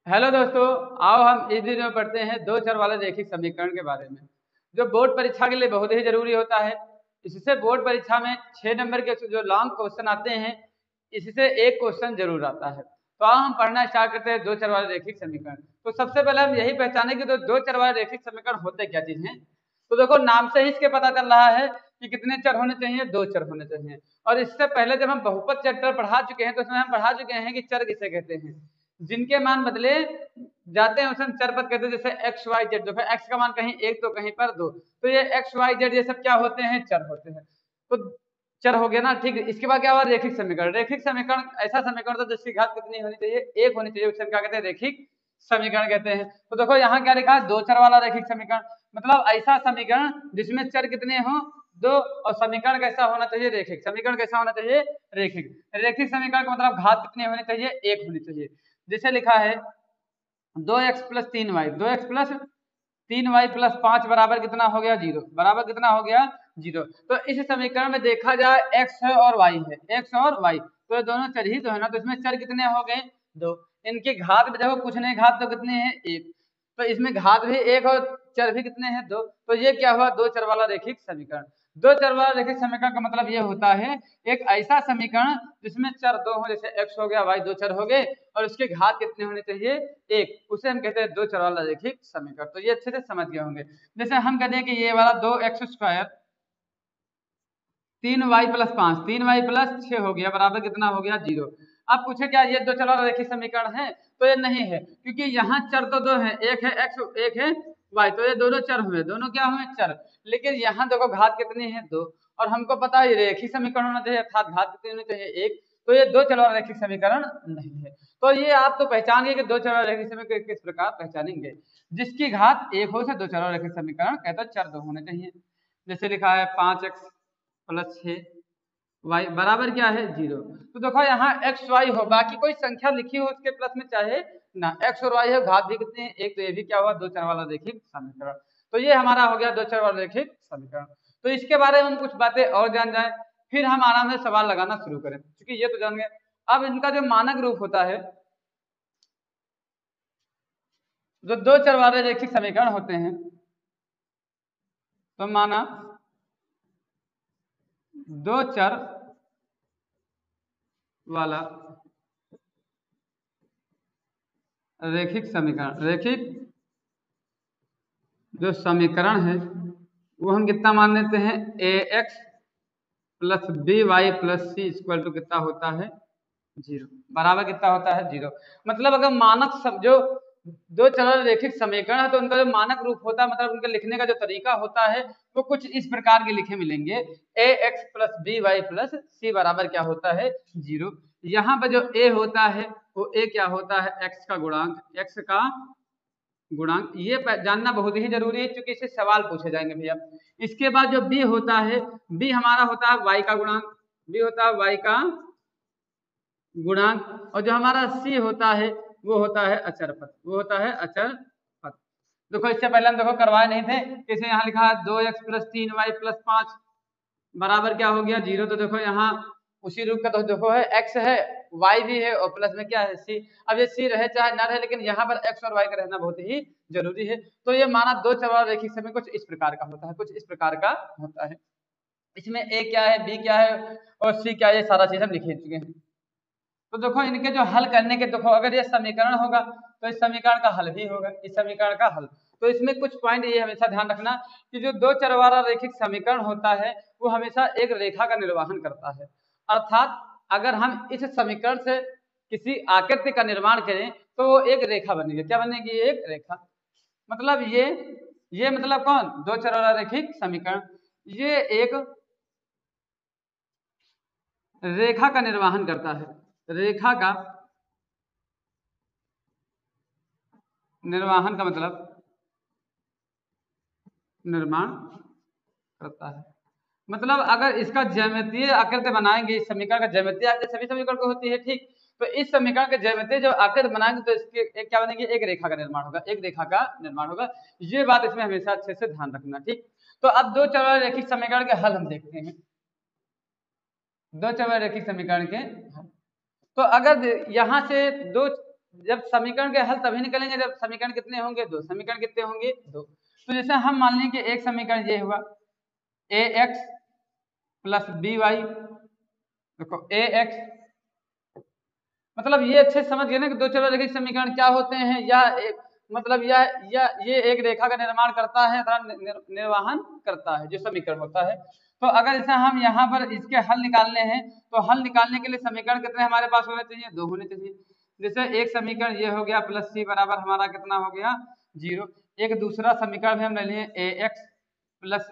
Hello दोस्तों, आओ हम इस वीडियो में पढ़ते हैं दो चर वाले रैखिक समीकरण के बारे में, जो बोर्ड परीक्षा के लिए बहुत ही जरूरी होता है। इससे बोर्ड परीक्षा में 6 नंबर के जो लॉन्ग क्वेश्चन आते हैं, इससे एक क्वेश्चन जरूर आता है। तो आओ हम पढ़ना स्टार्ट करते हैं दो चर वाले रैखिक समीकरण। तो सबसे पहले हम यही पहचाने कि दो चर वाले रैखिक समीकरण होते क्या चीज हैं। तो देखो, नाम से ही इसके पता चल रहा है कि कितने चर होने चाहिए, दो चर होने चाहिए। और इससे पहले जब हम बहुपद चैप्टर पढ़ा चुके हैं तो उसमें हम पढ़ा चुके हैं कि चर किसे कहते हैं, जिनके मान बदले जाते हैं उसे हम चर पद कहते हैं। जैसे एक्स वाई जेड, देखो एक्स का मान कहीं एक तो कहीं पर दो, तो ये एक्स वाई जेड ये सब क्या होते हैं, चर होते हैं। तो चर हो गया ना, ठीक है। इसके बाद क्या हुआ, रेखिक समीकरण। रेखिक समीकरण ऐसा समीकरण था जिसकी घात कितनी होनी चाहिए, एक होनी चाहिए, उसे हम क्या कहते हैं, रेखिक समीकरण कहते हैं। तो देखो यहाँ क्या लिखा है, दो चर वाला रेखिक समीकरण, मतलब ऐसा समीकरण जिसमें चर कितने हो, दो, और समीकरण कैसा होना चाहिए, रेखिक। समीकरण कैसा होना चाहिए, रेखिक। रेखिक समीकरण का मतलब घात कितनी होनी चाहिए, एक होनी चाहिए। जैसे लिखा है 2x plus 3y, 2x plus 3y plus 5 बराबर कितना हो गया, जीरो। बराबर कितना हो गया, जीरो। तो इस समीकरण में देखा जाए x है और y है, x और y, तो ये दोनों चर ही तो है ना। तो इसमें चर कितने हो गए, दो। इनकी घात में देखो, कुछ नहीं, घात तो कितने हैं, एक। तो इसमें घात भी एक और चर भी कितने हैं, दो। तो ये क्या हुआ, दो चर वाला रैखिक समीकरण। दो चर वाला रैखिक समीकरण का मतलब ये होता है एक ऐसा समीकरण जिसमें चर दो हो, जैसे x हो गया, y दो चर हो गए, और उसके घात कितने होने चाहिए, एक। उसे हम कहते हैं दो चर वाला रैखिक समीकरण। तो ये अच्छे से समझ गए होंगे। जैसे हम कहते हैं कि ये वाला 2x² 3y plus 5, 3y plus 6 हो गया, बराबर कितना हो गया, जीरो। अब पूछे क्या ये दो चर वाला रैखिक समीकरण है, तो ये नहीं है, क्योंकि यहाँ चर तो दो है, एक है x एक है y, तो ये दोनों चर हुए, दोनों क्या हुए, चर। लेकिन यहाँ देखो घात कितनी है, दो, और हमको पता है रैखिक समीकरण होना चाहिए, अर्थात घात कितनी होनी चाहिए, एक। तो ये दो चर वाला रैखिक समीकरण नहीं है। तो ये आप तो पहचान गए कि दो चर वाला रैखिक समीकरण किस प्रकार पहचानेंगे, जिसकी घात एक हो से दो चर वाला रैखिक समीकरण कहते हैं चर दो होने चाहिए। जैसे लिखा है 5x प्लस 6 वाई बराबर क्या है, जीरो। तो देखो यहाँ एक्स वाई हो, बाकी कोई संख्या लिखी हो उसके प्लस में चाहे ना, एक्स और वाई हो, घात भी कितने हैं, एक। तो ये भी क्या हुआ, दो चर वाला रैखिक समीकरण। तो ये हमारा हो गया दो चर वाला रैखिक समीकरण। तो इसके बारे में हम कुछ बातें और जान जाए, फिर हम आराम से सवाल लगाना शुरू करें, क्योंकि ये तो जान गए। अब इनका जो मानक रूप होता है, जो दो चर वाले रैखिक समीकरण होते हैं, तो माना दो चर वाला रैखिक समीकरण, रैखिक जो समीकरण है वो हम कितना मान लेते हैं, ax plus B Y plus C equal to कितना होता है, जीरो। बराबर कितना होता है, जीरो। मतलब अगर मानक सब जो दो चर रैखिक समीकरण है, तो उनका जो मानक रूप होता है, मतलब उनके लिखने का जो तरीका होता है, वो कुछ इस प्रकार के लिखे मिलेंगे, ax plus B Y plus C बराबर क्या होता है, जीरो। यहाँ पर जो a होता है वो a क्या होता है, x का गुणांक, x का गुणांक। ये जानना बहुत ही जरूरी है, क्योंकि इससे सवाल पूछे जाएंगे भैया। इसके बाद जो b होता है, b हमारा होता है y का गुणांक, b होता है y का गुणांक, और जो हमारा c होता है वो होता है अचर पद, वो होता है अचर पद। देखो इससे पहले हम देखो करवाए नहीं थे, जैसे यहाँ लिखा है 2x प्लस 3y प्लस 5 बराबर क्या हो गया, जीरो। तो देखो यहाँ उसी रूप का तो देखो है, x है, y भी है, और प्लस में क्या है, c। अब ये c रहे चाहे ना रहे, लेकिन यहाँ पर x और y का रहना बहुत ही जरूरी है। तो ये माना दो चर वाला रैखिक समीकरण कुछ इस प्रकार का होता है, कुछ इस प्रकार का होता है। इसमें a क्या है, b क्या है, और c क्या है, ये सारा चीज हम लिख चुके हैं। तो देखो इनके जो हल करने के, देखो अगर ये समीकरण होगा तो इस समीकरण का हल भी होगा, इस समीकरण का हल। तो इसमें कुछ पॉइंट ये हमेशा ध्यान रखना कि जो दो चर वाला रैखिक समीकरण होता है वो हमेशा एक रेखा का निर्वहन करता है। अर्थात अगर हम इस समीकरण से किसी आकृति का निर्माण करें तो वो एक रेखा बनेगी। क्या बनेगी, एक रेखा। मतलब ये मतलब कौन, दो चर वाला रैखिक समीकरण, ये एक रेखा का निर्वहन करता है, रेखा का निर्वहन का मतलब निर्माण करता है। मतलब अगर इसका ज्यामितीय आकृति बनाएंगे, इस समीकरण का ज्यामितीय आकृति सभी समीकरण को होती है, ठीक। तो इस समीकरण के ज्यामितीय जो आकृति बनाएंगे तो इसके एक क्या बनेगी, एक रेखा का निर्माण होगा, एक रेखा का निर्माण होगा। ये बात इसमें हमेशा अच्छे से ध्यान रखना, ठीक। तो अब दो चर वाले रैखिक समीकरण के हल हम देखते हैं, दो चर वाले रैखिक समीकरण के हल। तो अगर यहाँ से दो जब समीकरण के हल तभी निकलेंगे जब समीकरण कितने होंगे, दो। समीकरण कितने होंगे, दो। तो जैसे हम मान लें कि एक समीकरण ये हुआ ax प्लस बी वाई, देखो ax मतलब ये अच्छे समझ गए ना कि दो चर वाले रैखिक समीकरण क्या होते हैं, या एक मतलब या ये एक रेखा का निर्माण करता है अथवा निर्वाहन करता है जो समीकरण होता है। तो अगर जैसे हम यहाँ पर इसके हल निकालने हैं तो हल निकालने के लिए समीकरण कितने हमारे पास होने चाहिए, दो होने चाहिए। जैसे एक समीकरण ये हो गया प्लस सी बराबर हमारा कितना हो गया, 0। एक दूसरा समीकरण भी हम ले लिए ए एक्स प्लस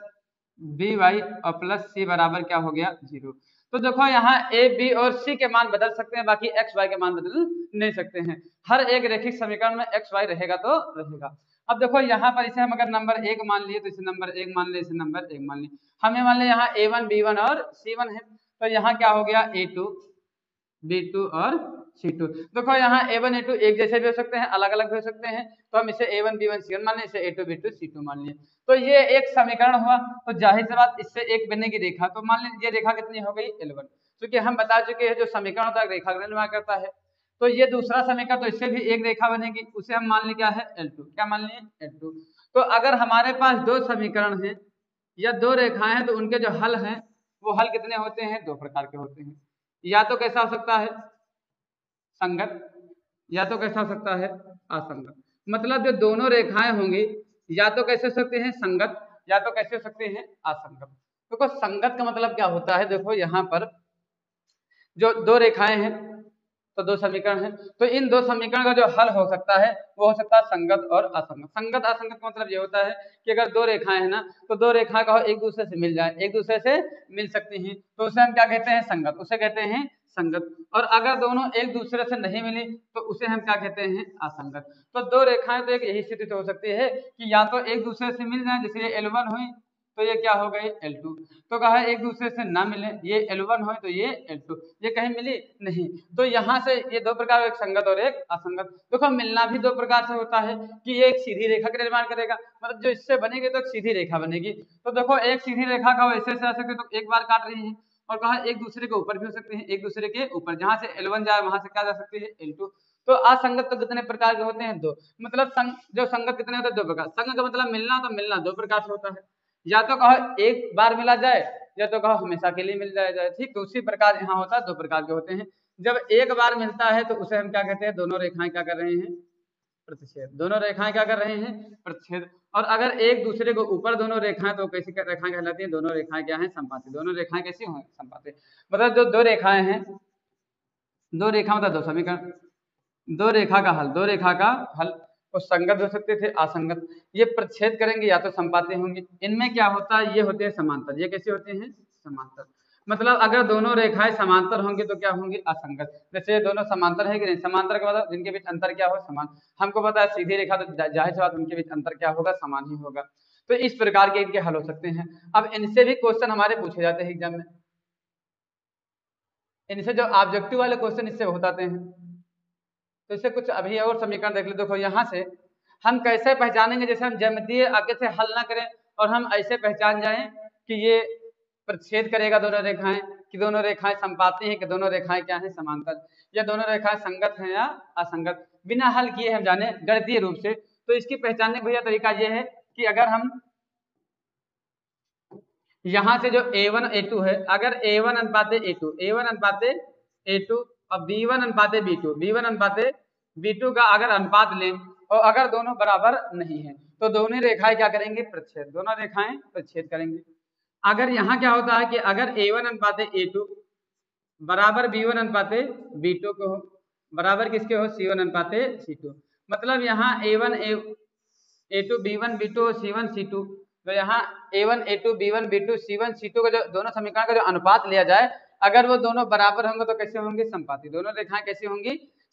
बी वाई और प्लस सी बराबर क्या हो गया, 0। तो देखो यहाँ ए बी और सी के मान बदल सकते हैं, बाकी एक्स वाई के मान बदल नहीं सकते हैं। हर एक रैखिक समीकरण में एक्स वाई रहेगा तो रहेगा। अब देखो यहाँ पर इसे हम अगर नंबर 1 मान लिए तो इसे नंबर 1 मान ले, इसे नंबर 1 मान लिए। हमें मान ले यहाँ a1 b1 और c1 है, तो यहाँ क्या हो गया a2 b2 और c2। देखो यहाँ a1 a2 एक जैसे भी हो सकते हैं, अलग अलग भी हो सकते हैं, तो हम इसे a1 b1 c1 मान लें, इसे a2 b2 c2 मान लिए। तो ये एक समीकरण हुआ। तो जाहिर सी बात इससे एक बनेगी रेखा, तो मान लीजिए ये रेखा कितनी हो गई, L1। क्योंकि हम बता चुके हैं जो समीकरण होता है रेखा का निर्माण करता है। तो ये दूसरा समीकरण, तो इससे भी एक रेखा बनेगी, उसे हम मान लें क्या है, L2। क्या मान लिए, L2। तो अगर हमारे पास दो समीकरण हैं या दो रेखाएं हैं तो उनके जो हल हैं वो हल कितने होते हैं, दो प्रकार के होते हैं। या तो कैसा हो सकता है, संगत, या तो कैसा हो सकता है, असंगत। मतलब जो दोनों रेखाएं होंगी या तो कैसे हो सकते हैं, संगत, या तो कैसे हो सकते हैं, असंगत। देखो संगत का मतलब क्या होता है, देखो यहाँ पर जो दो रेखाएं हैं तो दो समीकरण हैं, तो इन दो समीकरण का जो हल हो सकता है वो हो सकता है संगत और असंगत। संगत असंगत का मतलब ये होता है कि अगर दो रेखाएं हैं ना, तो दो रेखाएं का एक दूसरे से मिल जाए, एक दूसरे से मिल सकती हैं, तो उसे हम क्या कहते हैं, संगत, उसे कहते हैं संगत। और अगर दोनों एक दूसरे से नहीं मिली तो उसे हम क्या कहते हैं, असंगत। तो दो रेखाएं तो एक यही स्थिति हो सकती है कि या तो एक दूसरे से मिल जाए, जैसे ये L1 हुई तो ये क्या हो गई, L2। तो कहा एक दूसरे से ना मिले, ये L1 हो तो ये L2, ये कहीं मिली नहीं। तो यहाँ से ये दो प्रकार, एक संगत और एक असंगत। देखो मिलना भी दो प्रकार से होता है कि ये एक सीधी रेखा का निर्माण करेगा, मतलब जो इससे बनेगी तो एक सीधी रेखा बनेगी। तो देखो एक सीधी रेखा का ऐसे से आ सकते तो एक बार काट रही है, और कहा एक दूसरे के ऊपर भी हो सकते हैं, एक दूसरे के ऊपर, जहां से L1 जाए वहां से क्या जा सकती है, L2। तो असंगत तो कितने प्रकार के होते हैं, दो। मतलब जो संगत कितने होते हैं, दो प्रकार। संगत का मतलब मिलना, तो मिलना दो प्रकार से होता है, या तो कहो एक बार मिला जाए, या तो कहो हमेशा के लिए मिल जाए। ठीक, तो उसी प्रकार यहाँ होता है, दो प्रकार के होते हैं। जब एक बार मिलता है तो उसे हम क्या कहते हैं, दोनों रेखाएं क्या कर रहे हैं, प्रतिच्छेद। दोनों रेखाएं क्या कर रहे हैं, प्रतिच्छेद। और अगर एक दूसरे को ऊपर दोनों रेखाएं, तो कैसी रेखाएं कहलाती हैं, दोनों रेखाएं क्या हैं, संपाती। दोनों रेखाएं कैसी हों, संपाती। मतलब जो दो रेखाएं हैं, दो रेखा मतलब दो समीकरण, दो रेखा का हल, दो रेखा का हल, वो संगत हो सकते थे, असंगत। ये प्रतिच्छेद करेंगे या तो संपाती होंगे। इनमें क्या होता है, ये होते हैं समांतर। ये कैसे होते हैं, समांतर। मतलब अगर दोनों रेखाएं समांतर होंगी तो क्या होंगी, असंगत। जैसे ये दोनों समांतर है कि नहीं, समांतर का मतलब जिनके बीच अंतर क्या हो, समान। हमको पता है सीधी रेखा तो जाहिर सी बात उनके बीच अंतर क्या होगा, समान ही होगा। तो इस प्रकार के इनके हल हो सकते हैं। अब इनसे भी क्वेश्चन हमारे पूछे जाते हैं एग्जाम में, इनसे जो ऑब्जेक्टिव वाले क्वेश्चन इससे होते हैं। तो इससे कुछ अभी और समीकरण देख लो। देखो यहाँ से हम कैसे पहचानेंगे, जैसे हम ज्यामितीय आगे से हल ना करें और हम ऐसे पहचान जाएं कि ये प्रतिच्छेद करेगा दोनों रेखाएं, कि दोनों रेखाएं संपाती हैं, कि दोनों रेखाएं क्या हैं, समांतर, या दोनों रेखाएं संगत हैं या असंगत, बिना हल किए हम जाने गणितीय रूप से। तो इसकी पहचानने का भैया तरीका ये है कि अगर हम यहाँ से जो a1 a2 है, अगर a1 अनुपाते a2, a1 अनुपाते a2 और b1 अनुपाते b2, b1 अनुपाते b2 का अगर अनुपात लें और अगर दोनों बराबर नहीं है तो दोनों रेखाएं क्या करेंगे, प्रतिच्छेद, दोनों रेखाएं प्रतिच्छेद करेंगे। अगर यहाँ क्या होता है कि अगर a1 अनुपाते a2 बराबर b1 अनुपाते b2 को हो, बराबर किसके हो, c1 अनुपाते c2, मतलब यहाँ a1 a2 b1 b2 c1 c2, तो यहाँ a1 a2 b1 b2 c1 c2 का जो दोनों समीकरण का जो अनुपात लिया जाए, अगर वो दोनों बराबर होंगे तो कैसे होंगे, संपाती। दोनों रेखाएं कैसी होंगी,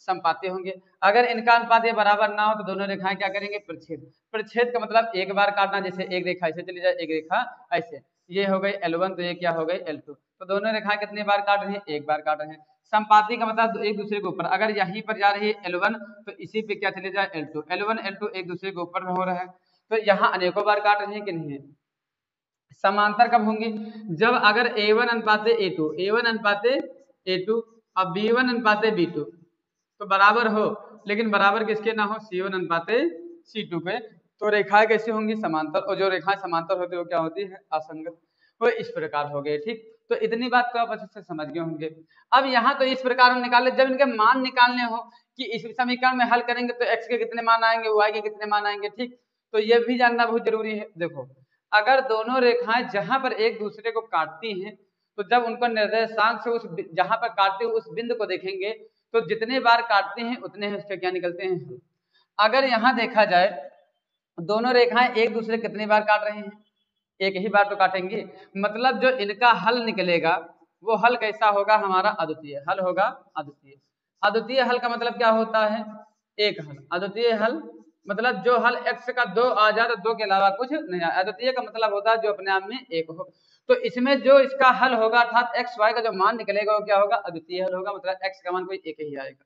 संपाती होंगे। अगर इनका अनुपात ये बराबर ना हो तो दोनों रेखाएं क्या करेंगे, प्रतिच्छेद। प्रतिच्छेद का मतलब एक बार काटना, जैसे एक रेखा ऐसे चली जाए, एक रेखा ऐसे, ये हो गई L1 तो ये क्या हो गई L2। तो दोनों रेखाएं कितनी बार काट रही हैं, एक बार काट रहे हैं। संपाती का मतलब एक दूसरे के ऊपर, अगर यहीं पर जा रही है L1 तो इसी पे क्या चले जाए, L2। L1 L2 एक दूसरे के ऊपर में हो रहा है, तो यहाँ अनेकों बार काट रहे हैं कि नहीं है। समांतर कब होंगी, जब अगर a1 अनुपाते a2 और b1 अनुपाते b2 तो बराबर हो, लेकिन बराबर किसके ना हो, C1 अनुपात C2 पे, तो रेखाएं कैसी होंगी, समांतर, और जो रेखाएं समांतर होती है वो क्या होती है, असंगत। वो इस प्रकार हो गए। ठीक, तो इतनी बात तो आप अच्छे से समझ गए होंगे। अब यहाँ तो इस प्रकार हम निकाले, जब इनके मान निकालने हो कि इस समीकरण में हल करेंगे तो x के कितने मान आएंगे, y के कितने मान आएंगे। ठीक, तो ये भी जानना बहुत जरूरी है। देखो, अगर दोनों रेखाएं जहां पर एक दूसरे को काटती हैं, तो जब उनको निर्देशांक से उस जहां पर काटते हुए उस बिंदु को देखेंगे, तो जितने बार काटते हैं उतने ही उसके क्या निकलते हैं। अगर यहाँ देखा जाए दोनों रेखाएं एक दूसरे कितनी बार काट रहे हैं, एक ही बार तो काटेंगे, मतलब जो इनका हल निकलेगा वो हल कैसा होगा, हमारा अद्वितीय हल होगा। अद्वितीय, अद्वितीय हल का मतलब क्या होता है, एक हल। अद्वितीय हल मतलब जो हल x का दो आ जाए तो दो के अलावा कुछ नहीं आए। अद्वितीय का मतलब होता है जो अपने आप में एक हो। तो इसमें जो इसका हल होगा अर्थात x y का जो मान निकलेगा वो क्या होगा, अद्वितीय हल होगा, मतलब x का मान कोई एक ही आएगा।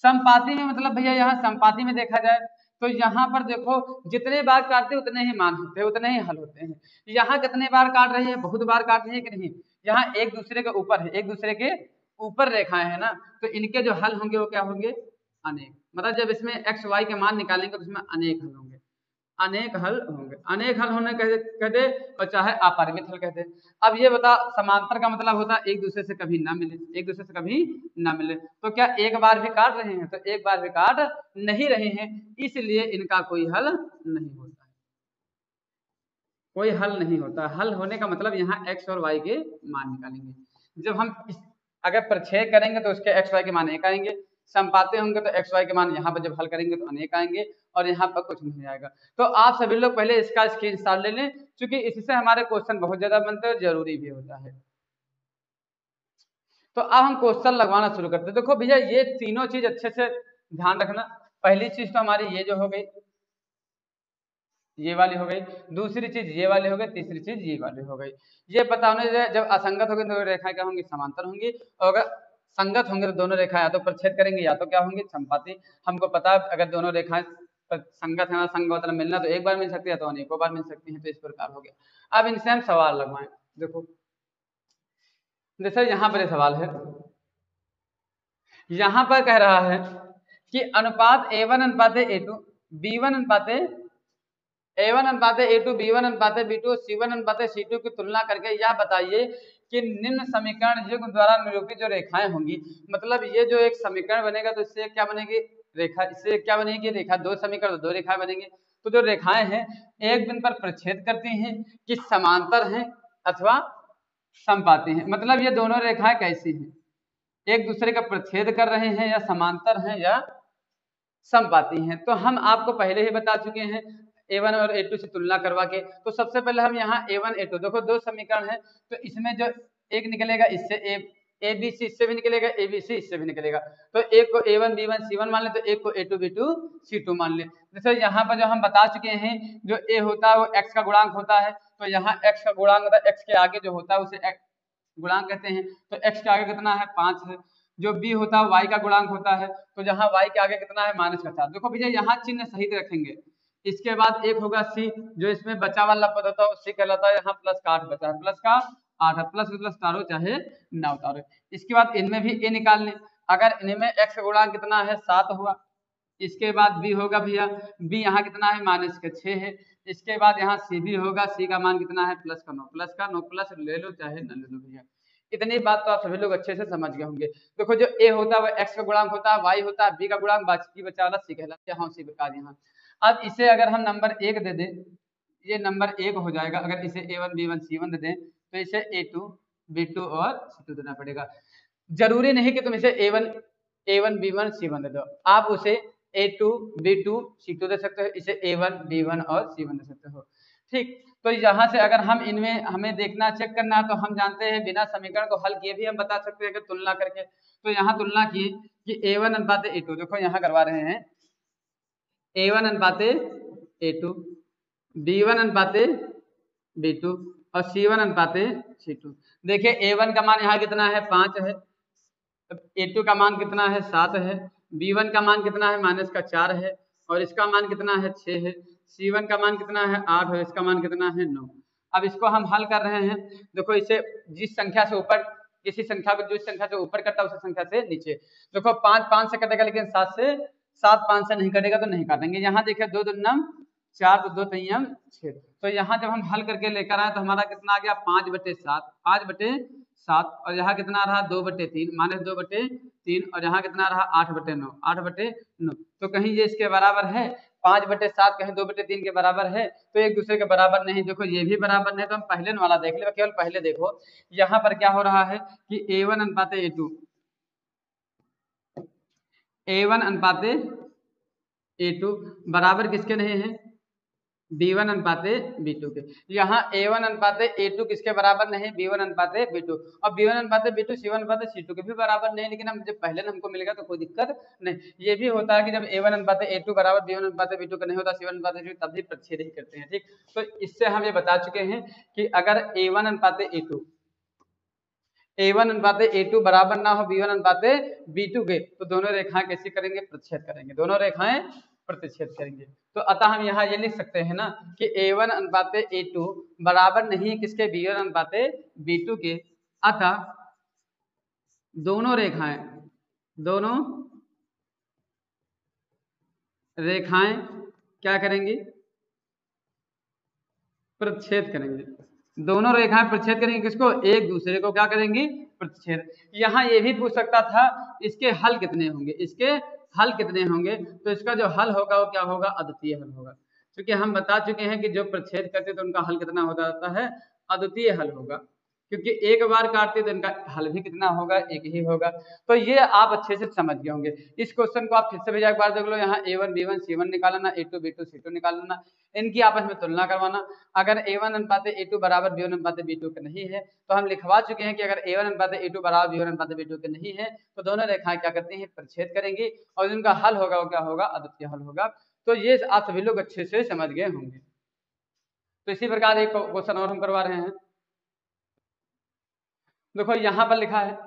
समपाती में मतलब भैया यहाँ समपाती में देखा जाए तो यहाँ पर देखो जितने बार काटते उतने ही मान होते हैं, उतने ही हल होते हैं। यहाँ कितने बार काट रही है, बहुत बार काट रही है कि नहीं, यहाँ एक दूसरे के ऊपर है, एक दूसरे के ऊपर रेखाएं है ना, तो इनके जो हल होंगे वो क्या होंगे, अनेक। मतलब जब इसमें एक्स वाई के मान निकालेंगे तो इसमें अनेक हल होंगे, अनेक हल होंगे। अनेक हल होने कहते और चाहे अपरिमित हल कहते। अब ये बता, समांतर का मतलब होता है एक दूसरे से कभी ना मिले, एक दूसरे से कभी ना मिले। तो क्या एक बार भी काट रहे हैं, तो एक बार भी काट नहीं रहे हैं, इसलिए इनका कोई हल नहीं होता है, कोई हल नहीं होता। हल होने का मतलब यहाँ एक्स और वाई के मान निकालेंगे। जब हम अगर प्रक्षेप करेंगे तो उसके एक्स वाई के मान एक आएंगे, संपाते होंगे तो एक्स वाई के मान यहाँ पर जब हल करेंगे तो अनेक आएंगे, और यहाँ पर कुछ नहीं आएगा। तो आप सभी लोग पहले इसका स्क्रीनशॉट ले लें, क्योंकि इससे हमारे क्वेश्चन बहुत ज्यादा बनते हैं और जरूरी भी होता है। तो अब हम क्वेश्चन लगवाना शुरू करते हैं। देखो भैया ये तीनों चीज अच्छे से ध्यान रखना। पहली चीज तो हमारी ये जो हो गई, ये वाली हो गई, दूसरी चीज ये वाली हो गई, तीसरी चीज ये वाली हो गई। ये पता होने जब असंगत होगी तो रेखाएं क्या होंगी, समांतर होंगी, और अगर संगत होंगे तो दोनों रेखाएं या तो प्रच्छेद करेंगे या तो क्या होंगी, समपाती। हमको पता है अगर दोनों रेखाएं संगत है ना, संग मतलब मिलना तो एक बार मिल सकती है तो अनेकों बार मिल सकती है। तो इस प्रकार हो गया। अब इनसे हम सवाल लगवाएं। देखो जैसे यहाँ पर सवाल है, यहाँ पर कह रहा है कि अनुपात A1 अनुपात A2 B1 अनुपात A1 अनुपात A2 B1 अनुपात B2 C1 अनुपात C2 की तुलना करके यह बताइए कि निम्न समीकरण युग्म द्वारा निरूपित जो रेखाएं होंगी, मतलब ये जो एक समीकरण बनेगा तो इससे क्या बनेगी, रेखा। इससे क्या बनेगी, रेखा। दो समीकरण दो रेखाएं बनेंगे। तो जो रेखाएं हैं एक बिंदु पर प्रच्छेद करती हैं, कि समांतर हैं अथवा समपाती हैं। मतलब ये दोनों रेखाएं कैसी हैं, एक दूसरे का प्रच्छेद कर रहे हैं, या समांतर हैं या समपाती हैं। तो हम आपको पहले ही बता चुके हैं A1 और A2 से तुलना करवा के। तो सबसे पहले हम यहाँ A1 A2 देखो, दो समीकरण है तो इसमें जो एक निकलेगा इससे ABC इससे भी निकलेगा, ABC इससे भी निकलेगा। तो एक को A1 B1 C1 मान ले, तो एक को A2 B2 C2 मान ले। जैसे यहाँ पर जो हम बता चुके हैं जो A होता है वो x का गुणांक होता है, तो यहाँ x का गुणांक होता है, x के आगे जो होता है उसे गुणांक कहते हैं। तो x के आगे कितना है, 5 है। जो b होता है y का गुणांक होता है, तो जहाँ y के आगे कितना है, -4। देखो भैया यहाँ चिन्ह सही रखेंगे। इसके बाद एक होगा c, जो इसमें बचा वाला पद होता है c कहलाता है। यहाँ प्लस का 8 बचा है, प्लस का 8 है, प्लस प्लस उतारो चाहे ना उतारो। इसके बाद इनमें भी a निकाल लें। अगर इनमें x का गुणांक कितना है, 7 हुआ। इसके बाद b होगा भैया, b यहाँ कितना है, -6 है। इसके बाद यहाँ c भी होगा, c का मान कितना है, प्लस का 9, प्लस ले लो चाहे न ले लो भैया। इतनी बात तो आप सभी लोग अच्छे से समझ गए होंगे। देखो जो a होता है वो x का गुणांक होता है, y होता है b का गुणांक, बाकी बचा वाला c कहलाता है। हाँ उसी प्रकार यहाँ अब इसे अगर हम नंबर 1 दे दें, ये नंबर 1 हो जाएगा। अगर इसे A1 B1 C1 दे दें तो इसे A2 B2 और C2 देना पड़ेगा। जरूरी नहीं कि तुम इसे A1 B1 C1 दे दो, आप उसे A2 B2 C2 दे सकते हो, इसे A1 B1 और C1 दे सकते हो। ठीक, तो यहाँ से अगर हम इनमें हमें देखना चेक करना है तो हम जानते हैं बिना समीकरण को हल किए भी हम बता सकते हैं कि तुलना करके। तो यहाँ तुलना की कि A1 अनुपात A2, देखो यहाँ करवा रहे हैं A1 अनुपात A2 B1 अनुपात B2 और C1 अनुपात C2। देखिए A1 का मान यहाँ कितना है, 5 है। A2 का मान कितना है, 7 है। B1 का मान कितना है, -4 है। और इसका मान कितना है, 6 है। C1 का मान कितना है, 8 है। इसका मान कितना है, 9। अब इसको हम हल कर रहे हैं। देखो इसे जिस संख्या से ऊपर, किसी संख्या को जिस संख्या से ऊपर करता है उस संख्या से नीचे। देखो 5 5 से कटेगा, लेकिन 7 से 7 5 से नहीं कटेगा तो नहीं काटेंगे। यहाँ देखिए 2 दूनी 4 तो 2 3 6। तो यहाँ जब हम हल करके लेकर आए तो हमारा कितना आ गया 5/7, 5/7 और यहाँ कितना रहा 2/3 -2/3 और यहाँ कितना रहा 8/9, 8/9। तो कहीं ये इसके बराबर है 5/7, कहीं 2/3 के बराबर है, तो एक दूसरे के बराबर नहीं। देखो ये भी बराबर नहीं, तो हम पहले वाला देख ले, केवल पहले देखो यहाँ पर क्या हो रहा है कि A1 अनुपात A2, A1 अनुपात A2 बराबर किसके नहीं है B1 अनुपात B2 के। यहाँ A1 अनुपात A2 किसके बराबर नहीं B1 अनुपात B2, और B1 अनुपात B2 C1 अनुपात C2 के भी बराबर नहीं। लेकिन हम जब पहले हमको मिलेगा तो कोई दिक्कत नहीं। ये भी होता है कि जब A1 अनुपात A2 बराबर B1 अनुपात B2 का नहीं होता C1 अनुपात B2 तब भी प्रतिच्छेद ही करते हैं। ठीक, तो इससे हम ये बता चुके हैं कि अगर A1 अनुपात A2 बराबर ना हो B1 अनुपात B2 के, तो दोनों रेखाएं कैसे करेंगे प्रतिच्छेद करेंगे, दोनों रेखाएं प्रतिच्छेद करेंगे। तो अतः हम यहाँ ये लिख सकते हैं ना कि A1 अनुपात A2 बराबर नहीं है किसके B1 अनुपात B2 के, अतः दोनों रेखाएं क्या करेंगी प्रतिच्छेद करेंगे। दोनों रेखाएं प्रतिच्छेद करेंगे किसको एक दूसरे को क्या करेंगी प्रतिच्छेद। यहाँ ये भी पूछ सकता था इसके हल कितने होंगे, तो इसका जो हल होगा वो क्या होगा अद्वितीय हल होगा। क्योंकि हम बता चुके हैं कि जो प्रतिच्छेद करते तो उनका हल कितना हो जाता है अद्वितीय हल होगा, क्योंकि एक बार काटते तो इनका हल भी कितना होगा एक ही होगा। तो ये आप अच्छे से समझ गए होंगे। इस क्वेश्चन को आप फिर से भेजा एक बार देख लो। यहाँ A1 B1 C1 निकालना, A2 B2 C2 निकालना, इनकी आपस में तुलना करवाना। अगर A1 अनुपात A2 बराबर B1 अनुपात B2 के नहीं है तो हम लिखवा चुके हैं कि अगर A1 अनुपात A2 बराबर B1 अनुपात B2 के नहीं है तो दोनों रेखाएं क्या करती हैं प्रतिच्छेद करेंगी, और जिनका हल होगा वो क्या होगा अद्वितीय हल होगा। तो ये आप सभी लोग अच्छे से समझ गए होंगे। तो इसी प्रकार एक क्वेश्चन और हम करवा रहे हैं। देखो यहाँ पर लिखा है,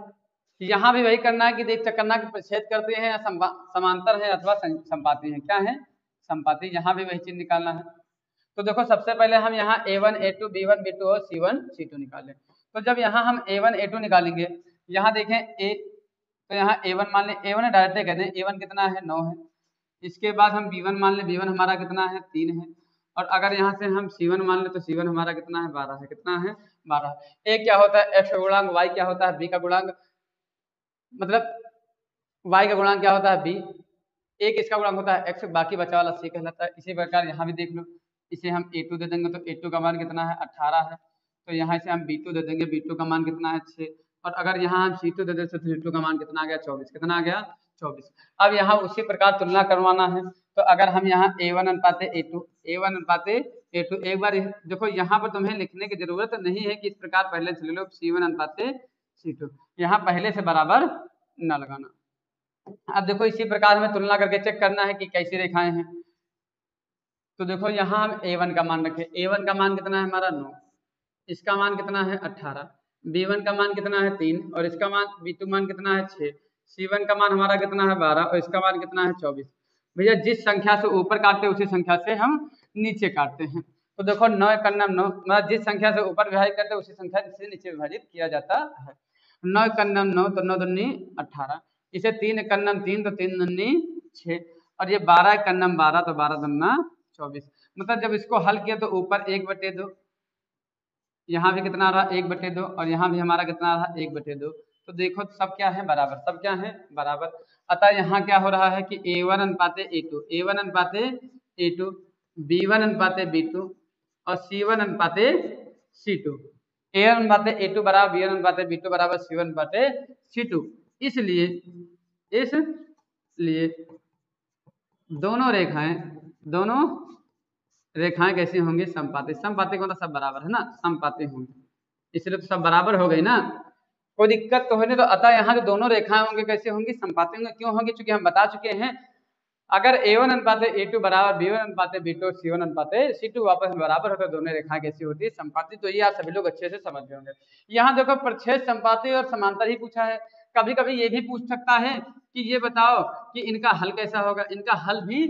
यहाँ भी वही करना है कि देख करना कि प्रतिच्छेद करते हैं या समांतर है अथवा संपाती है। क्या है संपाती, यहाँ भी वही चीज निकालना है। तो देखो सबसे पहले हम यहाँ A1 A2 B1 B2 और C1 C2 निकालें। तो जब यहाँ हम A1 A2 निकालेंगे, यहाँ देखें तो यहाँ A1 मान लें, A1 डायरेक्ट कहते हैं A1 कितना है 9 है। इसके बाद हम B1 मान लें, B1 हमारा कितना है 3 है। और अगर यहाँ से हम C1 मान लें तो C1 हमारा कितना है 12 है। कितना है 12। A क्या होता है X का गुणांक, Y क्या होता है B का गुणांक, मतलब Y का गुणांक क्या होता है B, A किसका गुणांक होता है X, बाकी बचा वाला C कहलाता है। इसी प्रकार यहाँ भी देख लो, इसे हम A2 दे देंगे तो A2 का मान कितना है 18 है। तो यहाँ से हम B2 दे देंगे, B2 का मान कितना है 6। और अगर यहाँ हम C2 दे दें तो C2 का मान कितना आ गया 24। कितना आ गया 24। अब यहाँ उसी प्रकार तुलना करवाना है। तो अगर हम यहाँ A1 अनुपात A2 एक बार देखो, यहाँ पर तुम्हें लिखने की जरूरत नहीं है कि इस प्रकार पहले से ले लो C1 अनुपात C2, यहाँ पहले से बराबर न लगाना। अब देखो इसी प्रकार हमें तुलना करके चेक करना है कि कैसी रेखाएं हैं। तो देखो यहाँ हम A1 का मान रखें, A1 का मान कितना है हमारा 9, इसका मान कितना है 18, B1 का मान कितना है 3 और इसका मान B2 मान कितना है 6, C1 का मान हमारा कितना है 12 और इसका मान कितना है 24। भैया जिस संख्या से ऊपर काटते हैं उसी संख्या से हम नीचे काटते हैं। तो देखो 9 × 9 मतलब जिस संख्या से ऊपर विभाजित करते हैं उसी संख्या से नीचे विभाजित किया जाता है। 9 × 9 तो 9 दूनी 18, इसे 3 × 9 3 तो 3 दूनी 6 और ये 12 × 9 12 तो 12 दूना 24। मतलब जब इसको हल किया तो ऊपर 1/2, यहाँ भी कितना रहा 1/2 और यहाँ भी हमारा कितना रहा 1/2। तो देखो सब क्या है बराबर, सब क्या है बराबर। अतः यहाँ क्या हो रहा है कि A1 अनुपात A2, A1 अनुपात A2, B1 अनुपात B2 और C1 अनुपात C2। A1 अनुपात A2 बराबर B1 अनुपात B2 बराबर C1 अनुपात C2। इसलिए दोनों रेखाएं कैसी होंगी समपाती। समपाती को तो सब बराबर है ना, समपाती होंगी, इसलिए तो सब बराबर हो गई ना, कोई दिक्कत तो है नहीं। तो अतः यहाँ जो दोनों रेखाएं होंगी कैसे होंगी समपाती होंगी। क्यों होंगी, क्योंकि हम बता चुके हैं अगर A1 अनुपात A2 बराबर B1 अनुपात B2 C1 अनुपात C2 वापस में बराबर होता है दोनों रेखाएं कैसी होती है समपाती। तो ये आप सभी लोग अच्छे से समझ गए होंगे। यहाँ देखो प्रतिच्छेद समपाती और समांतर ही पूछा है। कभी कभी ये भी पूछ सकता है कि ये बताओ कि इनका हल कैसा होगा। इनका हल भी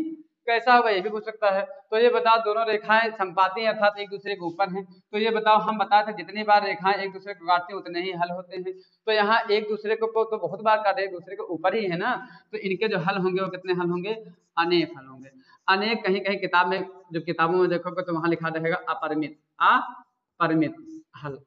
कैसा होगा ये भी पूछ सकता है। तो ये बताओ दोनों रेखाएं संपाती हैं अर्थात एक दूसरे के ऊपर हैं, तो ये बताओ हम बताए थे जितनी बार रेखाएं एक दूसरे को काटती हैं उतने ही हल होते हैं। तो यहाँ एक दूसरे को तो बहुत बार काटे, एक दूसरे के ऊपर ही है ना, तो इनके जो हल होंगे वो कितने हल होंगे, अनेक हल होंगे। अनेक कहीं कहीं किताब में, जब किताबों में देखोगे तो वहां लिखा रहेगा अपरिमित, अपरिमित हल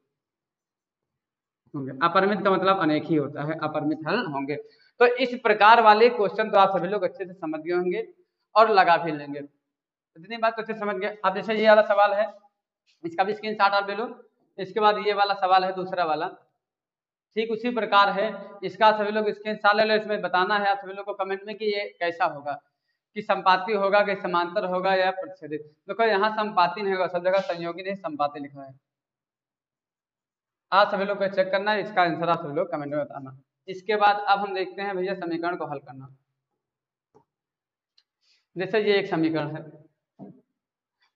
होंगे। अपरिमित का मतलब अनेक ही होता है, अपरिमित हल होंगे। तो इस प्रकार वाले क्वेश्चन तो आप सभी लोग अच्छे से समझ गए होंगे और लगा भी लेंगे। इतनी बात तो अच्छे समझ गए। अब जैसे ये वाला सवाल है, इसका भी स्क्रीनशॉट आप ले लो। इसके बाद ये वाला सवाल है दूसरा वाला, ठीक उसी प्रकार है, इसका सभी लोग स्क्रीनशॉट ले लो। इसमें बताना है आप सभी लोग को कमेंट में कि ये कैसा होगा, कि संपाती होगा कि समांतर होगा या प्रतिच्छेदित। देखो यहाँ संपाती नहीं होगा, सब जगह संयोगी नहीं संपाती लिखा है। आप सभी लोग को चेक करना है, इसका आंसर आप सभी लोग कमेंट में बताना। इसके बाद अब हम देखते हैं भैया समीकरण को हल करना। जैसे ये एक समीकरण है,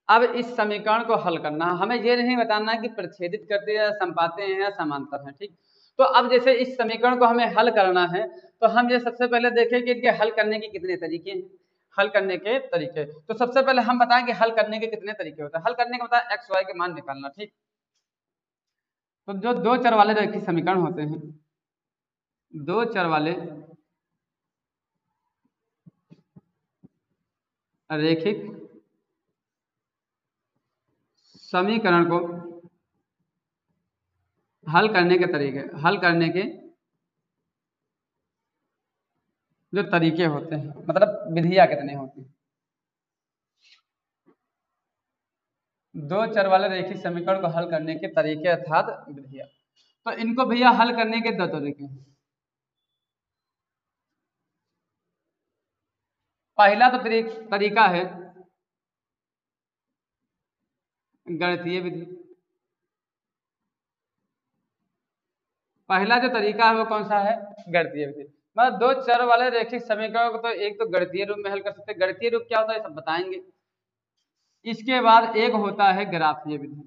अब इस समीकरण को हल करना, हमें ये नहीं बताना कि प्रतिच्छेदित करते हैं, संपाते हैं या समांतर हैं, ठीक। तो अब जैसे इस समीकरण को हमें हल करना है, तो हम ये सबसे पहले देखें कि इनके हल करने के कितने तरीके हैं। हल करने के तरीके, तो सबसे पहले हम बताएं कि हल करने के कितने तरीके होते हैं। हल करने का मतलब एक्स वाई के मान निकालना, ठीक। तो जो दो चर वाले रैखिक समीकरण होते हैं, दो चर वाले रैखिक समीकरण को हल करने के तरीके, हल करने के जो तरीके होते हैं, मतलब विधियां कितने होती हैं। दो चर वाले रैखिक समीकरण को हल करने के तरीके अर्थात विधियां, तो इनको भैया हल करने के दो तरीके हैं। पहला तो तरीका है गणितीय विधि। पहला जो तरीका है वो कौन सा है, गणितीय विधि। मतलब दो चर वाले रैखिक समीकरण को तो एक तो गणितीय रूप में हल कर सकते हैं। गणितीय रूप क्या होता है सब बताएंगे। इसके बाद एक होता है ग्राफीय विधि,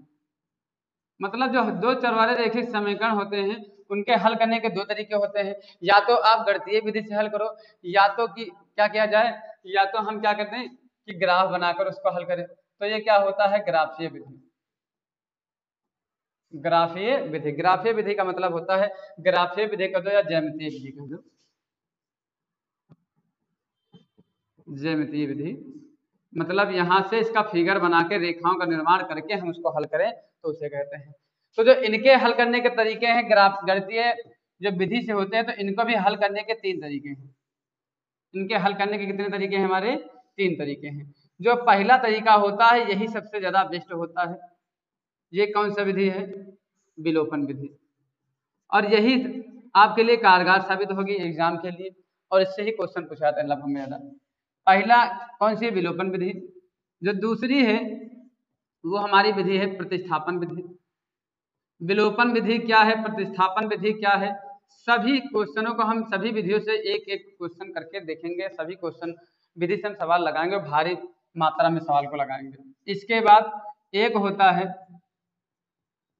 मतलब जो दो चर वाले रैखिक समीकरण होते हैं उनके हल करने के दो तरीके होते हैं। या तो आप गणितीय विधि से हल करो, या तो कि क्या किया जाए, या तो हम क्या करते हैं कि ग्राफ बनाकर उसको हल करें, तो ये क्या होता है ग्राफीय विधि। ग्राफीय विधि, ग्राफीय विधि का मतलब होता है, ग्राफीय विधि का दो या ज्यामितीय विधि का दो, ज्यामितीय विधि मतलब यहाँ से इसका फिगर बना के रेखाओं का निर्माण करके हम उसको हल करें तो उसे कहते हैं। तो जो इनके हल करने के तरीके हैं ग्राफ गणितीय जो विधि से होते हैं, तो इनको भी हल करने के तीन तरीके हैं। इनके हल करने के कितने तरीके हैं हमारे, तीन तरीके हैं। जो पहला तरीका होता है यही सबसे ज्यादा बेस्ट होता है। ये कौन सा विधि है, विलोपन विधि, और यही आपके लिए कारगर साबित होगी एग्जाम के लिए, और इससे ही क्वेश्चन पूछा जाता है लगभग में ज्यादा। पहला कौन सी, विलोपन विधि। जो दूसरी है वो हमारी विधि है प्रतिस्थापन विधि। विलोपन विधि क्या है, प्रतिस्थापन विधि क्या है, सभी क्वेश्चनों को हम सभी विधियों से एक एक क्वेश्चन करके देखेंगे। सभी क्वेश्चन विधि से हम सवाल लगाएंगे और भारी मात्रा में सवाल को लगाएंगे। इसके बाद एक होता है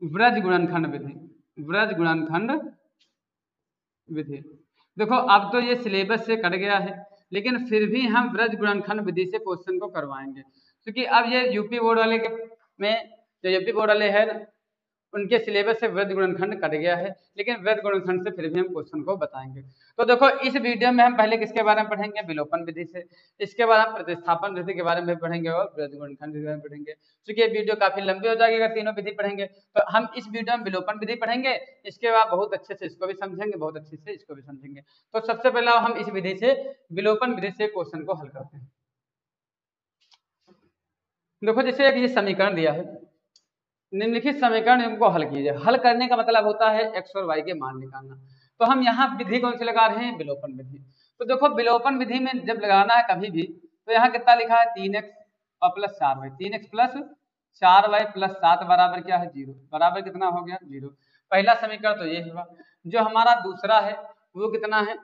व्रज गुणनखंड विधि, व्रज गुणनखंड विधि। देखो अब तो ये सिलेबस से कट गया है, लेकिन फिर भी हम व्रज गुणनखंड विधि से क्वेश्चन को करवाएंगे, क्योंकि अब ये यूपी बोर्ड वाले के में जो यूपी बोर्ड वाले हैं उनके सिलेबस से वृद्ध गुणनखंड कट गया है, लेकिन वृद्ध गुणनखंड से फिर भी हम क्वेश्चन को बताएंगे। तो देखो इस वीडियो में हम पहले किसके बारे में पढ़ेंगे, विलोपन विधि से। इसके बाद हम प्रतिस्थापन विधि के बारे में पढ़ेंगे और वृद्ध गुणनखंड के बारे में पढ़ेंगे। क्योंकि ये वीडियो काफी लंबी हो जाएगी अगर तीनों विधि पढ़ेंगे, तो हम इस वीडियो में विलोपन विधि पढ़ेंगे, इसके बाद बहुत अच्छे से इसको भी समझेंगे, बहुत अच्छे से इसको भी समझेंगे। तो सबसे पहला हम इस विधि से, विलोपन विधि से क्वेश्चन को हल करते हैं। देखो जैसे एक ये समीकरण दिया है, निम्नलिखित समीकरण इनको हल कीजिए। हल करने का मतलब होता है एक्स और वाई के मान निकालना। तो हम यहाँ विधि कौन सी लगा रहे हैं, विलोपन विधि। तो देखो विलोपन विधि में जब लगाना है कभी भी, तो यहाँ कितना लिखा है 3x और plus 4y, 3x plus 4y plus 7 बराबर क्या है 0, बराबर कितना हो गया 0। पहला समीकरण तो ये हुआ। जो हमारा दूसरा है वो कितना है,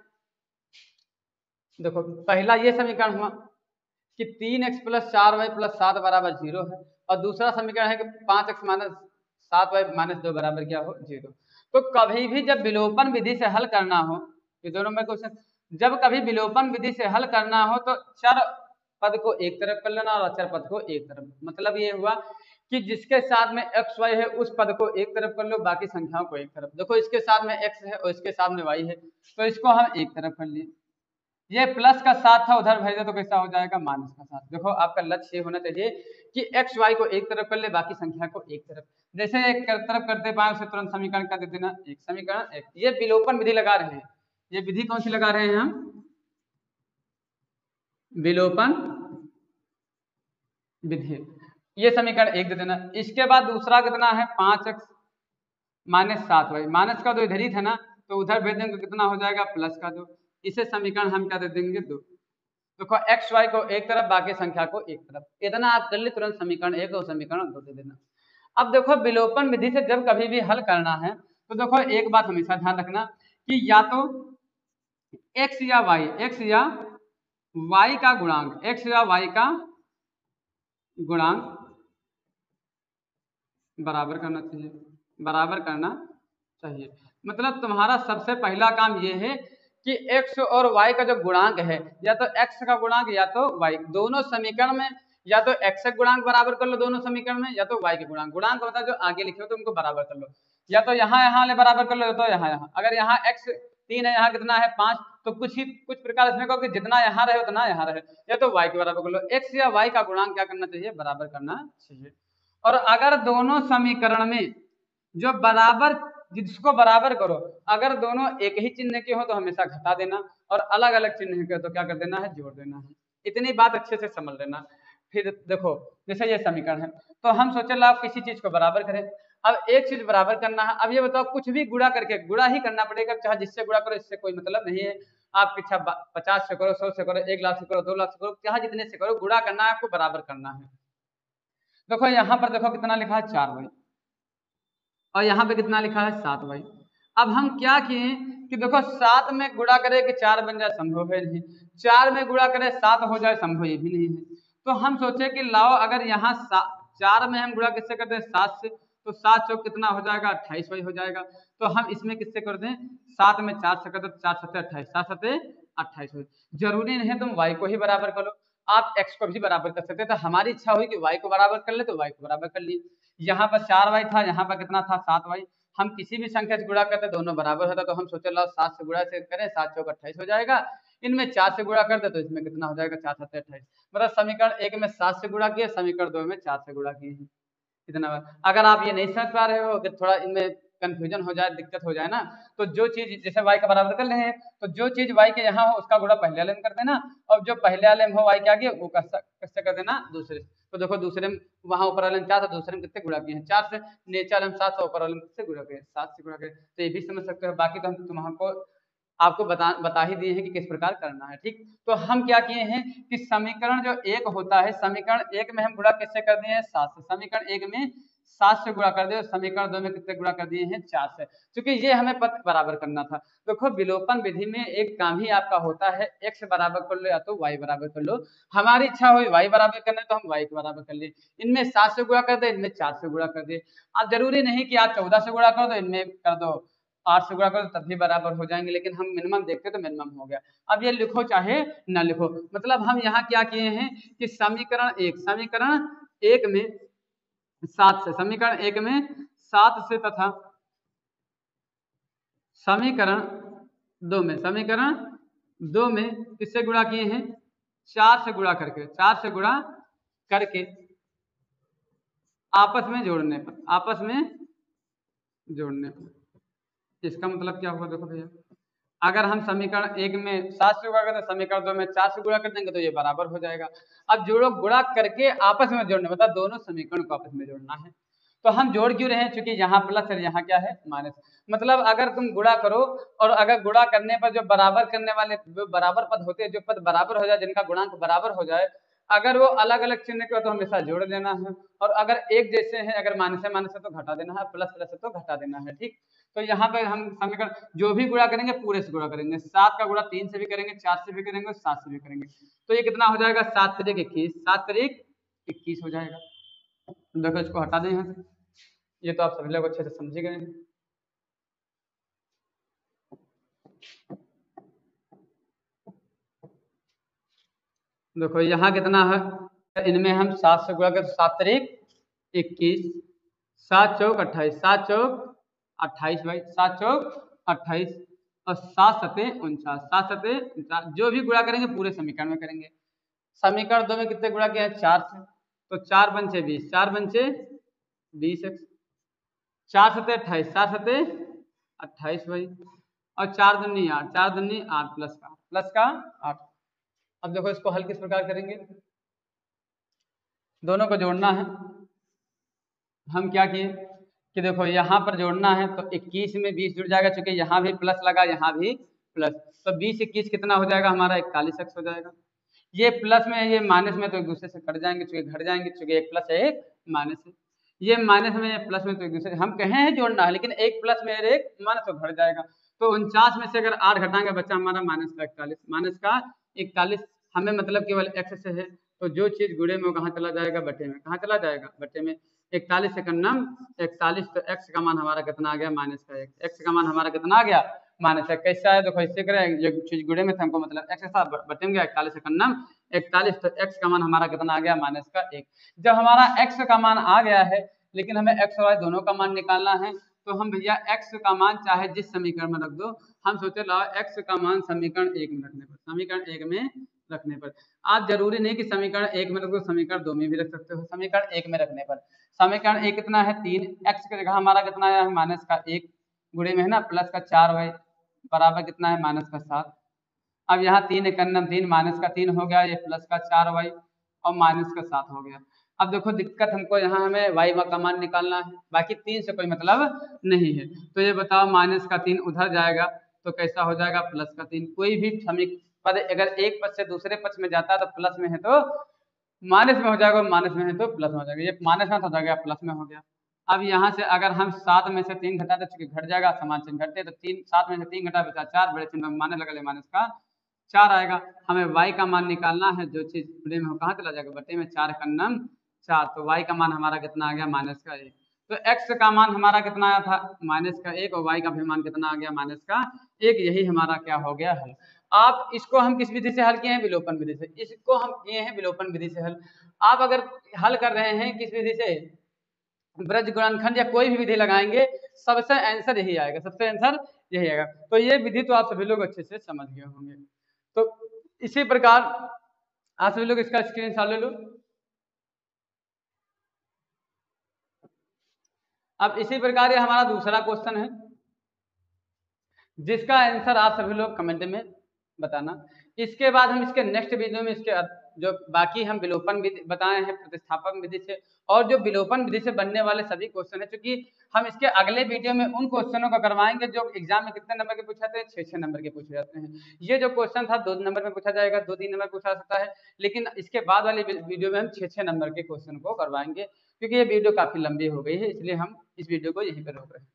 देखो पहला ये समीकरण हुआ कि 3x प्लस 4y प्लस 7 बराबर 0 है, और दूसरा समीकरण है कि 5x माइनस 7y माइनस 2 बराबर क्या हो 0। तो कभी भी जब विलोपन विधि से हल करना हो, ये दोनों में क्वेश्चन, जब कभी विलोपन विधि से हल करना हो तो चर पद को एक तरफ कर लेना और अचर पद को एक तरफ। मतलब ये हुआ कि जिसके साथ में एक्स वाई है उस पद को एक तरफ कर लो, बाकी संख्याओं को एक तरफ। देखो इसके साथ में एक्स है और इसके साथ में वाई है, तो इसको हम एक तरफ कर लिए। ये प्लस का साथ था, उधर भेजा तो कैसा हो जाएगा माइनस का साथ। देखो आपका लक्ष्य ये होना चाहिए कि एक्स वाई को एक तरफ कर ले, बाकी संख्या को एक तरफ। जैसे एक तरफ करते पाए उसे तुरंत समीकरण कर देते ना, एक समीकरण एक। ये विलोपन विधि लगा रहे हैं। ये विधि कौन सी लगा रहे हैं हम? विलोपन विधि। ये समीकरण एक दे देना। इसके बाद दूसरा कितना है? 5x minus 7y। माइनस का तो इधर ही था ना, तो उधर भेज देंगे कितना हो जाएगा? प्लस का 2। इसे समीकरण हम क्या दे देंगे? 2। देखो एक्स वाई को एक तरफ, बाकी संख्या को एक तरफ। इतना आप कर ले, तुरंत समीकरण एक और समीकरण 2 दे देना। अब देखो विलोपन विधि से जब कभी भी हल करना है तो देखो एक बात हमेशा ध्यान रखना कि या तो एक्स या वाई, एक्स या वाई का गुणांक, एक्स या वाई का गुणांक बराबर करना चाहिए, बराबर करना चाहिए। मतलब तुम्हारा सबसे पहला काम ये है कि x और y का जो गुणांक है, या तो x का गुणांक या तो y, दोनों समीकरण में या तो x का गुणांक बराबर कर लो दोनों समीकरण में, या तो y के गुणांक। गुणांक बता जो आगे लिखे हो तो उनको बराबर कर लो, या तो यहाँ ले बराबर कर लो, या तो यहाँ। अगर यहाँ x 3 है, यहाँ कितना है 5, तो कुछ प्रकार इसमें कहो कि जितना यहाँ रहे उतना यहाँ रहे, या तो y के बराबर कर लो। x या y का गुणांक क्या करना चाहिए? बराबर करना चाहिए। और अगर दोनों समीकरण में जो बराबर, जिसको बराबर करो, अगर दोनों एक ही चिन्ह के हो तो हमेशा घटा देना, और अलग अलग चिन्ह के तो क्या कर देना है? जोड़ देना है। इतनी बात अच्छे से समझ लेना। फिर देखो जैसे ये समीकरण है, तो हम सोचे ला किसी चीज को बराबर करें। अब एक चीज बराबर करना है। अब ये बताओ, कुछ भी गुणा करके, गुणा ही करना पड़ेगा, चाहे जिससे गुणा करो, इससे कोई मतलब नहीं है। आप इच्छा 50 से करो, 100 से करो, 1 लाख से करो, 2 लाख से करो, चाहे जितने से करो, गुणा करना है आपको, बराबर करना है। देखो यहाँ पर देखो कितना लिखा है? 4y, और यहाँ पे कितना लिखा है? 7y। अब हम क्या किए कि देखो 7 में गुणा करे कि 4 बन जाए, संभव है नहीं। 4 में गुणा करे 7 हो जाए, संभव ये भी नहीं है। तो हम सोचे कि लाओ, अगर यहाँ 4 में हम गुणा किससे करते हैं? 7 से, तो 7 चौक कितना हो जाएगा? 28y हो जाएगा। तो हम इसमें किससे कर दें? 7 में 4 से करते, 4 7 28, 7 7 28 हो। जरूरी नहीं है तुम y को ही बराबर करो, आप x को भी बराबर कर सकते हैं। तो हमारी इच्छा हुई कि y को बराबर कर ले, तो y को बराबर कर लिए। यहाँ पर 4y था, यहाँ पर कितना था? 7y। हम किसी भी संख्या से गुणा करते दोनों बराबर होता, तो हम सोचे लो 7 से गुणा से करें, 7 चौक 28 हो जाएगा। इनमें 4 से गुणा करते तो इसमें कितना हो जाएगा? 4 7 28। मतलब समीकरण एक में 7 से गुणा किए, समीकरण 2 में 4 से गुणा किए हैं। इतना बार। अगर आप ये नहीं समझ पा रहे हो, अगर थोड़ा इनमें कंफ्यूजन हो जाए, दिक्कत हो जाए ना, तो जो चीज जैसे y का बराबर कर रहे हैं, तो जो चीज y के यहाँ हो उसका गुणा पहले वाले में कर देना, और जो पहले वाले में हो y के आगे वो कैसे कर देना? दूसरे। तो देखो दूसरे में वहां ऊपर वाले में 4 था, दूसरे में कितने गुणा किए हैं? 4 से। नीचे वाले में 7 था, ऊपर वाले में कितने गुणा किए? 7 से गुणा किए। तो ये भी समझ सकते हो। बाकी तो हम तुम्हारे आपको बता ही दिए हैं कि किस प्रकार करना है। ठीक, तो हम क्या किए हैं कि समीकरण जो एक होता है, समीकरण एक में हम गुणा किससे कर दिए हैं? 7 से। समीकरण एक में 7 से गुणा कर दिए, समीकरण 2 में कितने गुणा कर दिए हैं? 4 से। क्योंकि ये हमें पद बराबर करना था। देखो विलोपन विधि में एक काम ही आपका होता है, x बराबर कर लो या तो y बराबर कर लो। हमारी इच्छा हुई y बराबर करने, तो हम y के बराबर कर लिए। इनमें 7 से गुणा कर दे, इनमें 4 से गुणा कर दिए। अब जरूरी नहीं कि आप 14 से गुणा कर दो, इनमें कर दो 8 से गुणा करो, तब भी बराबर हो जाएंगे, लेकिन हम मिनिमम देखते तो मिनिमम हो गया। अब ये लिखो चाहे ना लिखो, मतलब हम यहाँ क्या किए हैं कि समीकरण एक में 7 से, समीकरण एक में 7 से, तथा समीकरण दो में किससे गुणा किए हैं? 4 से गुणा करके, 4 से गुणा करके आपस में जोड़ने पर। इसका मतलब क्या हुआ? देखो भैया, अगर हम समीकरण एक में 7 से गुणा करते, समीकरण 2 में 4 से गुणा कर देंगे, तो ये बराबर हो जाएगा। अब जोड़ो, गुणा करके आपस में जोड़ने, मतलब दोनों समीकरण को आपस में जोड़ना है। तो हम जोड़ क्यों रहे हैं? क्योंकि यहाँ प्लस है, यहाँ क्या है? माइनस। मतलब अगर तुम गुणा करो, और अगर गुणा करने पर जो बराबर करने वाले जो बराबर पद होते हैं, जो पद बराबर हो जाए, जिनका गुणांक बराबर हो जाए, अगर वो अलग अलग चिन्ह के हो तो हमेशा जोड़ देना है। और अगर एक जैसे हैं, अगर माइनस है तो घटा देना है, प्लस है तो घटा देना है। ठीक, तो यहाँ पे हम समीकरण जो भी गुणा करेंगे पूरे से गुणा करेंगे। 7 का गुणा 3 से भी करेंगे, 4 से भी करेंगे, 7 से भी करेंगे। तो ये कितना हो जाएगा? 7 त्रिक 21, 7 त्रिक 21 हो जाएगा। देखो इसको हटा दें यहाँ से। ये तो आप सभी लोग अच्छे से समझ गए हैं। देखो यहाँ कितना है, इनमें हम 7 से गुणा करें तो 7 तारीख 21, 7 चौक 28, 7 चौक 28 भाई, 7 चौक 28 और 7 सते 49, 7 सते 49, जो भी गुणा करेंगे पूरे समीकरण में करेंगे। समीकरण 2 में कितने गुणा किया है, 4 से, तो 4 पंचे 20, 4 पंचे 20 एक्स, 4 सते 28, 4 सते 28 भाई, और 4 दूनी 8, 4 दूनी 8 प्लस का 8। अब देखो इसको हल किस प्रकार करेंगे, दोनों को जोड़ना है। हम क्या किए कि देखो यहाँ पर जोड़ना है तो 21 में 20 जुड़ जाएगा, चूंकि यहाँ भी प्लस लगा यहाँ भी प्लस, तो 20 21 कितना हो जाएगा हमारा 41 एक्स हो जाएगा। ये प्लस में ये माइनस में तो एक दूसरे से कट जाएंगे, चूंकि घट जाएंगे, चूंकि एक प्लस है एक माइनस है, ये माइनस में ये प्लस में तो एक दूसरे, हम कहे हैं जोड़ना है लेकिन एक प्लस में एक माइनस तो घट जाएगा। तो 49 में से अगर 8 घटाएंगे बच्चा हमारा माइनस का 41, माइनस का 41, हमें मतलब केवल एक्स से है, तो जो चीज गुणे में वो कहाँ चला जाएगा, बटे में, कहाँ चला जाएगा, बटे में। 41 से कन्नम 41, तो एक्स का मान हमारा कितना आ गया, माइनस का 1, एक्स का मान हमारा कितना आ गया, माइनस 1। कैसा है देखो, इससे करें जो चीज गुणे में था हमको मतलब एक्स के साथ बटे में गया, 41 से कन्नम 41, तो एक्स का मान हमारा कितना आ गया, माइनस का 1। जब हमारा एक्स का मान आ गया है, लेकिन हमें एक्स और वाई दोनों का मान निकालना है, तो हम भैया एक्स का मान चाहे जिस समीकरण में रख दो, हम सोचे लाओ एक्स का मान समीकरण 1 में रखने पर, समीकरण 1 में रखने पर, आप जरूरी नहीं कि समीकरण 1 में रख दो, समीकरण 2 में भी रख सकते हो। समीकरण 1 में रखने पर समीकरण 1 कितना है, 3 एक्स की जगह हमारा कितना है, माइनस का 1, गुणे में है ना प्लस का 4 वाई बराबर कितना है, माइनस का 7। अब यहाँ 3 एकन्नम 3, माइनस का 3 हो गया, ये प्लस का 4 वाई और माइनस का 7 हो गया। अब देखो दिक्कत हमको यहाँ हमें वाई का मान निकालना है, बाकी 3 से कोई मतलब नहीं है। तो ये बताओ माइनस का 3 उधर जाएगा तो कैसा हो जाएगा, प्लस का 3। कोई भी पद अगर एक पद से दूसरे पक्ष में जाता है तो प्लस में है तो माइनस में हो जाएगा, माइनस में है तो प्लस में हो जाएगा, ये माइनस में हो गया प्लस में हो गया। अब यहाँ से अगर हम 7 में से 3 घटा तो चूंकि घट जाएगा, समान चिन्ह घटते, तो 3 7 में से 3 घटा बचा 4, बड़े चिन्ह माइनस लगा ले, माइनस का 4 आएगा। हमें y का मान निकालना है, जो चीज बड़े में हो कहाँ चला जाएगा, बटे में, 4 कन्नम 4, तो y का मान हमारा कितना आ गया, माइनस का 1। तो x का मान हमारा कितना आया था, माइनस का 1, और y का भी मान कितना आ गया, माइनस का 1। यही हमारा क्या हो गया, हल। आप इसको हम किस विधि से हल किए हैं, विलोपन विधि से, इसको हम किए हैं विलोपन विधि से हल। आप अगर हल कर रहे हैं किस विधि से, ब्रज गुणनखंड या कोई भी विधि लगाएंगे, सबसे आंसर यही आएगा, सबसे आंसर यही आएगा। तो ये विधि तो आप सभी लोग अच्छे से समझ गए होंगे। तो इसी प्रकार आप सभी लोग इसका स्क्रीनशॉट ले लो। अब इसी प्रकार ये हमारा दूसरा क्वेश्चन है, जिसका आंसर आप सभी लोग कमेंट में बताना। इसके बाद हम इसके नेक्स्ट वीडियो में इसके जो बाकी हम विलोपन विधि बताए हैं प्रतिस्थापन विधि से, और जो विलोपन विधि से बनने वाले सभी क्वेश्चन है, क्योंकि हम इसके अगले वीडियो में उन क्वेश्चनों को करवाएंगे जो एग्जाम में कितने नंबर के पूछे जाते हैं, 6-6 नंबर के पूछे जाते हैं। ये जो क्वेश्चन था 2 नंबर में पूछा जाएगा, 2-3 नंबर पूछा सकता है, लेकिन इसके बाद वाली वीडियो में हम 6-6 नंबर के क्वेश्चन को करवाएंगे। क्योंकि ये वीडियो काफी लंबी हो गई है, इसलिए हम इस वीडियो को यहीं पर रोक रहे हैं।